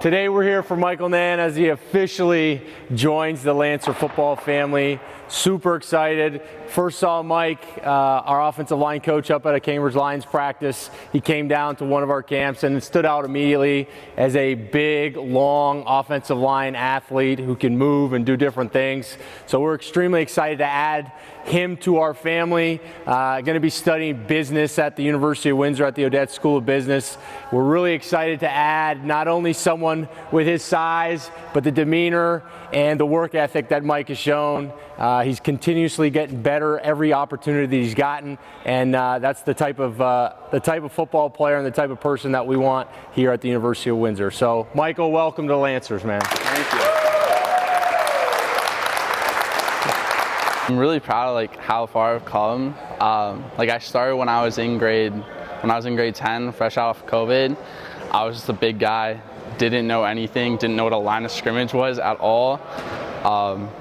Today we're here for Michael Nan as he officially joins the Lancer football family. Super excited. First saw Mike, our offensive line coach, up at a Cambridge Lions practice. He came down to one of our camps and stood out immediately as a big, long offensive line athlete who can move and do different things. So we're extremely excited to add him to our family. Going to be studying business at the University of Windsor at the Odette School of Business. We're really excited to add not only someone with his size, but the demeanor and the work ethic that Mike has shown. He's continuously getting better every opportunity that he's gotten, and that's the type of football player and the type of person that we want here at the University of Windsor. So, Michael, welcome to the Lancers, man. Thank you. I'm really proud of how far I've come. I started when I was in grade 10, fresh out of COVID. I was just a big guy, didn't know anything, didn't know what a line of scrimmage was at all.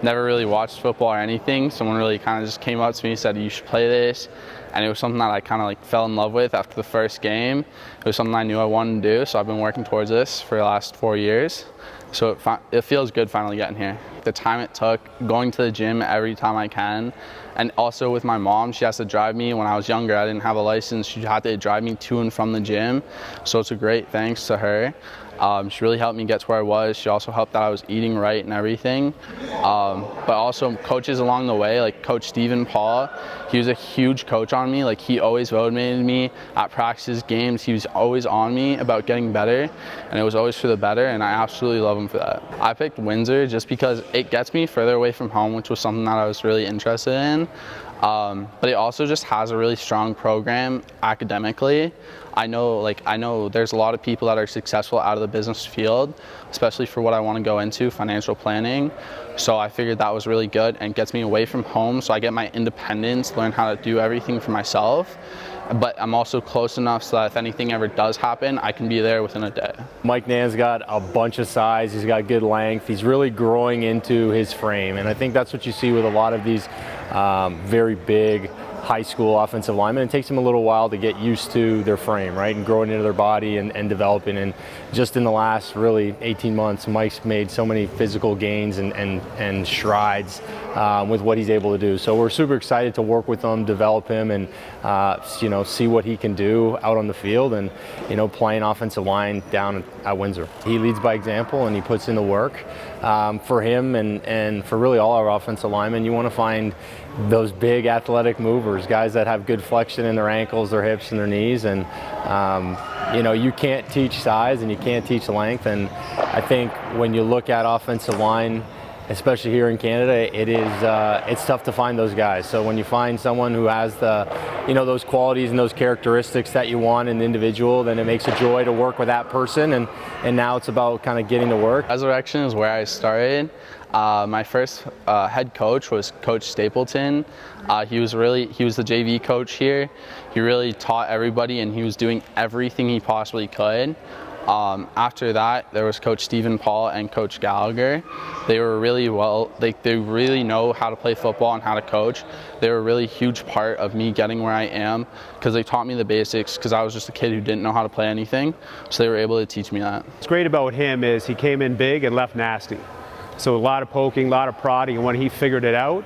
Never really watched football or anything. Someone really kind of just came up to me and said, "You should play this." And it was something that I kind of fell in love with after the first game. It was something I knew I wanted to do, so I've been working towards this for the last 4 years. So it feels good finally getting here. The time it took, going to the gym every time I can, and also with my mom, she has to drive me. When I was younger, I didn't have a license. She had to drive me to and from the gym, so it's a great thanks to her. She really helped me get to where I was. She also helped that I was eating right and everything. But also coaches along the way, like Coach Stephen Paul, he was a huge coach on me. He always motivated me at practices, games. He was always on me about getting better, and it was always for the better, and I absolutely love him for that. I picked Windsor just because it gets me further away from home, which was something that I was really interested in. But it also just has a really strong program academically. I know there's a lot of people that are successful out of the business field, especially for what I want to go into, financial planning. So I figured that was really good and gets me away from home, so I get my independence, learn how to do everything for myself. But I'm also close enough so that if anything ever does happen, I can be there within a day. Mike Nan's got a bunch of size. He's got good length. He's really growing into his frame, and I think that's what you see with a lot of these very big high school offensive linemen. It takes them a little while to get used to their frame, right, and growing into their body and developing. And just in the last really 18 months, Mike's made so many physical gains and strides with what he's able to do. So we're super excited to work with him, develop him, and see what he can do out on the field and playing offensive line down at Windsor. He leads by example, and he puts in the work. For him and for really all our offensive linemen, you want to find those big athletic movers, guys that have good flexion in their ankles, their hips, and their knees. And you can't teach size and you can't teach length. And I think when you look at offensive line, especially here in Canada, it's tough to find those guys. So when you find someone who has those qualities and those characteristics that you want in an individual, then it makes a joy to work with that person. And now it's about kind of getting to work. Resurrection is where I started. My first head coach was Coach Stapleton. He was the JV coach here. He really taught everybody, and he was doing everything he possibly could. After that, there was Coach Stephen Paul and Coach Gallagher. They were really they really know how to play football and how to coach. They were a really huge part of me getting where I am because they taught me the basics, because I was just a kid who didn't know how to play anything. So they were able to teach me that. What's great about him is he came in big and left nasty. So a lot of poking, a lot of prodding, and when he figured it out,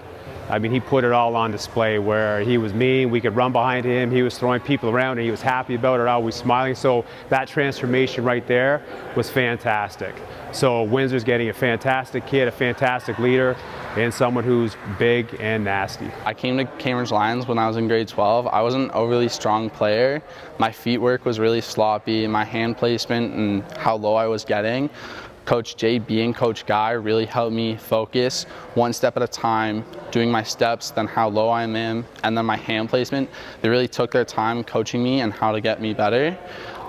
he put it all on display, where he was mean, we could run behind him, he was throwing people around, and he was happy about it, always smiling. So that transformation right there was fantastic. So Windsor's getting a fantastic kid, a fantastic leader, and someone who's big and nasty. I came to Cambridge Lions when I was in grade 12. I wasn't an overly strong player. My feet work was really sloppy, my hand placement and how low I was getting. Coach JB and Coach Guy really helped me focus one step at a time, doing my steps, then how low I am, and then my hand placement. They really took their time coaching me and how to get me better.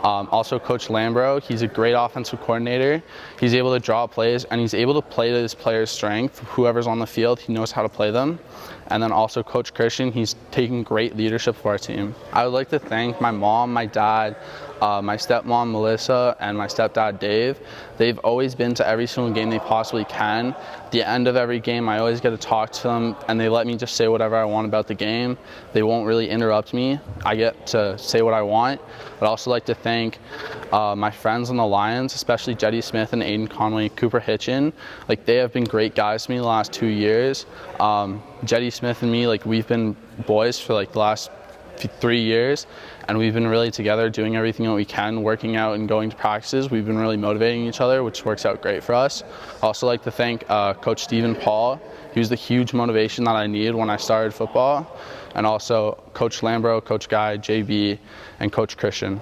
Also Coach Lambro, he's a great offensive coordinator. He's able to draw plays, and he's able to play to his players' strength. Whoever's on the field, he knows how to play them. And then also Coach Christian, he's taking great leadership for our team. I would like to thank my mom, my dad, my stepmom Melissa and my stepdad Dave. They've always been to every single game they possibly can. At the end of every game, I always get to talk to them, and they let me just say whatever I want about the game. They won't really interrupt me. I get to say what I want. I'd also like to thank my friends on the Lions, especially Jetty Smith and Aiden Conway, Cooper Hitchin. Like, they have been great guys to me the last 2 years. Jetty Smith and me, like, we've been boys for like the last 3 years, and we've been really together doing everything that we can, working out and going to practices. We've been really motivating each other, which works out great for us. I also like to thank Coach Stephen Paul. He was the huge motivation that I needed when I started football, and also Coach Lambro, Coach Guy, JB, and Coach Christian.